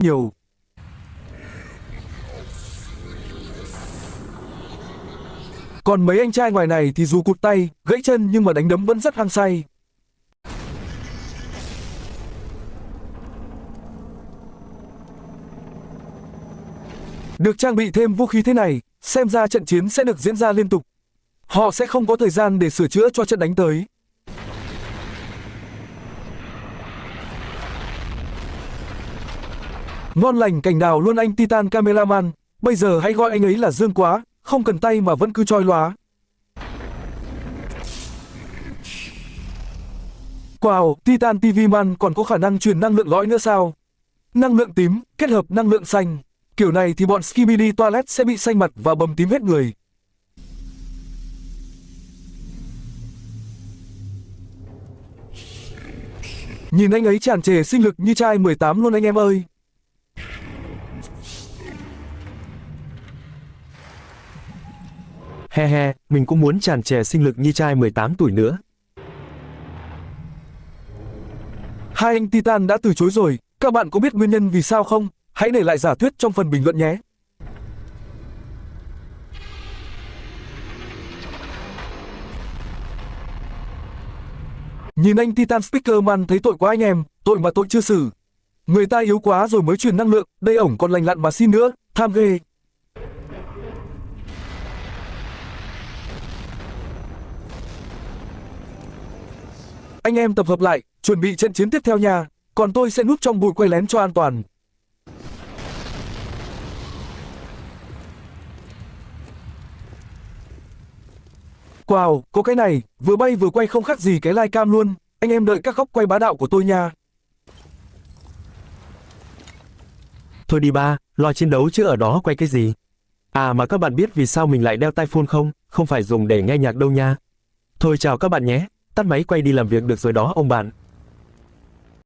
nhiều. Còn mấy anh trai ngoài này thì dù cụt tay, gãy chân nhưng mà đánh đấm vẫn rất hăng say. Được trang bị thêm vũ khí thế này, xem ra trận chiến sẽ được diễn ra liên tục. Họ sẽ không có thời gian để sửa chữa cho trận đánh tới. Ngon lành cảnh đào luôn anh Titan Cameraman, bây giờ hãy gọi anh ấy là Dương quá, không cần tay mà vẫn cứ choi lóa. Wow, Titan TV Man còn có khả năng truyền năng lượng lõi nữa sao? Năng lượng tím, kết hợp năng lượng xanh. Kiểu này thì bọn Skibidi Toilet sẽ bị xanh mặt và bầm tím hết người. Nhìn anh ấy tràn trề sinh lực như trai 18 luôn anh em ơi. He he, mình cũng muốn tràn trề sinh lực như trai 18 tuổi nữa. Hai anh Titan đã từ chối rồi, các bạn có biết nguyên nhân vì sao không? Hãy để lại giả thuyết trong phần bình luận nhé. Nhìn anh Titan Speakerman thấy tội quá anh em, tội mà tội chưa xử. Người ta yếu quá rồi mới truyền năng lượng, đây ổng còn lành lặn mà xin nữa, tham ghê. Anh em tập hợp lại, chuẩn bị trận chiến tiếp theo nha, còn tôi sẽ núp trong bụi quay lén cho an toàn. Wow, có cái này, vừa bay vừa quay không khác gì cái live cam luôn, anh em đợi các góc quay bá đạo của tôi nha. Thôi đi ba, lo chiến đấu chứ ở đó quay cái gì. À mà các bạn biết vì sao mình lại đeo tai phone không? Không phải dùng để nghe nhạc đâu nha. Thôi chào các bạn nhé, tắt máy quay đi làm việc được rồi đó ông bạn.